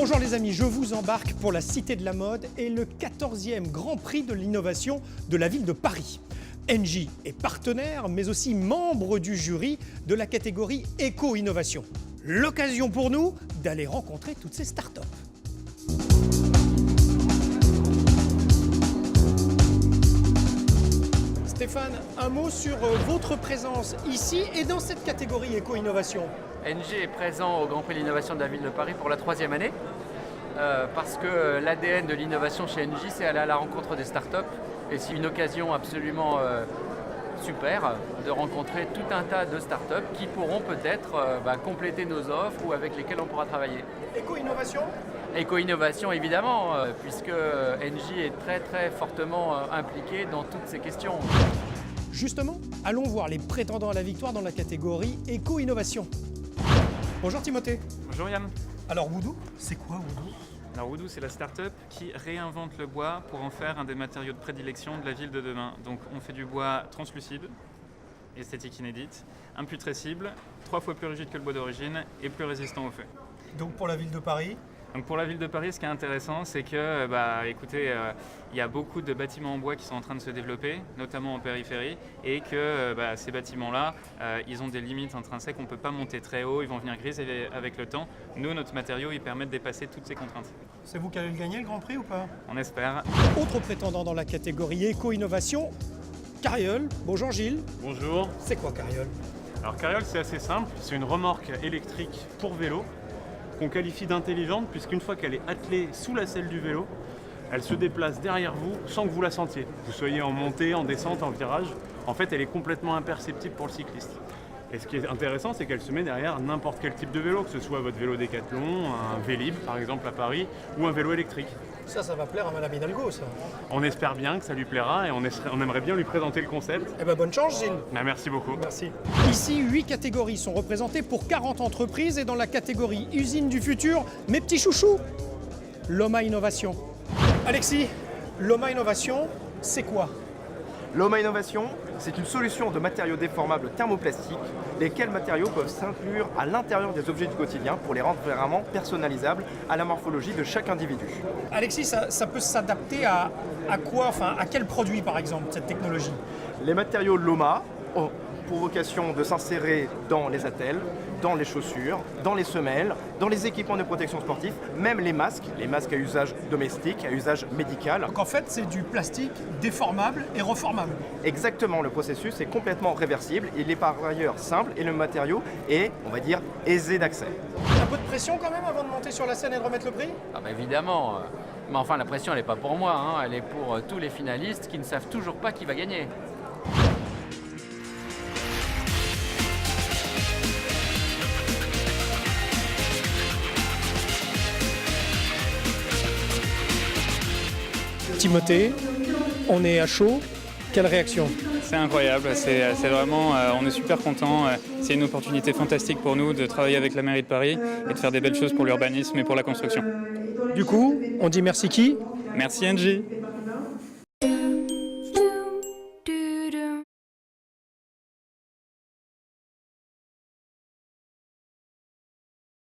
Bonjour les amis, je vous embarque pour la Cité de la Mode et le 14e Grand Prix de l'innovation de la ville de Paris. Engie est partenaire, mais aussi membre du jury de la catégorie Éco-Innovation. L'occasion pour nous d'aller rencontrer toutes ces startups. Stéphane, un mot sur votre présence ici et dans cette catégorie Éco-Innovation. Engie est présent au Grand Prix de l'innovation de la ville de Paris pour la 3e année parce que l'ADN de l'innovation chez Engie, c'est aller à la rencontre des startups et c'est une occasion absolument super de rencontrer tout un tas de startups qui pourront peut-être compléter nos offres ou avec lesquelles on pourra travailler. Éco-Innovation ? Éco-innovation évidemment, puisque Engie est très très fortement impliquée dans toutes ces questions. Justement, allons voir les prétendants à la victoire dans la catégorie Éco-Innovation. Bonjour Timothée. Bonjour Yann. Alors Woodoo, c'est quoi Woodoo ? Alors Woodoo, c'est la start-up qui réinvente le bois pour en faire un des matériaux de prédilection de la ville de demain. Donc on fait du bois translucide, esthétique inédite, imputrescible, 3 fois plus rigide que le bois d'origine et plus résistant au feu. Donc pour la ville de Paris ? Donc pour la ville de Paris, ce qui est intéressant, c'est que, il y a beaucoup de bâtiments en bois qui sont en train de se développer, notamment en périphérie, et que ces bâtiments-là, ils ont des limites intrinsèques, on ne peut pas monter très haut, ils vont venir griser avec le temps. Nous, notre matériau, il permet de dépasser toutes ces contraintes. C'est vous qui allez le gagner, le Grand Prix, ou pas ? On espère. Autre prétendant dans la catégorie Éco-Innovation, Carriole. Bonjour Gilles. Bonjour. C'est quoi Carriole ? Alors Carriole, c'est assez simple, c'est une remorque électrique pour vélo qu'on qualifie d'intelligente puisqu'une fois qu'elle est attelée sous la selle du vélo, elle se déplace derrière vous sans que vous la sentiez. Que vous soyez en montée, en descente, en virage, en fait elle est complètement imperceptible pour le cycliste. Et ce qui est intéressant, c'est qu'elle se met derrière n'importe quel type de vélo, que ce soit votre vélo Décathlon, un Vélib par exemple à Paris, ou un vélo électrique. Ça va plaire à Madame Hidalgo, ça. On espère bien que ça lui plaira et on aimerait bien lui présenter le concept. Eh ben bonne chance Gilles. Merci beaucoup. Merci. Ici, 8 catégories sont représentées pour 40 entreprises et dans la catégorie usine du futur, mes petits chouchous, Loma Innovation. Alexis, Loma Innovation, c'est quoi ? Loma Innovation, c'est une solution de matériaux déformables thermoplastiques, lesquels matériaux peuvent s'inclure à l'intérieur des objets du quotidien pour les rendre vraiment personnalisables à la morphologie de chaque individu. Alexis, ça peut s'adapter à quoi, enfin à quel produit par exemple, cette technologie ? Les matériaux Loma ont pour vocation de s'insérer dans les attelles, dans les chaussures, dans les semelles, dans les équipements de protection sportive, même les masques à usage domestique, à usage médical. Donc en fait, c'est du plastique déformable et reformable. Exactement, le processus est complètement réversible, il est par ailleurs simple et le matériau est, on va dire, aisé d'accès. Un peu de pression quand même avant de monter sur la scène et de remettre le prix ? Ah bah évidemment, mais enfin la pression elle n'est pas pour moi, hein. Elle est pour tous les finalistes qui ne savent toujours pas qui va gagner. Timothée, on est à chaud, quelle réaction ? C'est incroyable, c'est vraiment, on est super contents. C'est une opportunité fantastique pour nous de travailler avec la mairie de Paris et de faire des belles choses pour l'urbanisme et pour la construction. Du coup, on dit merci qui ? Merci Engie.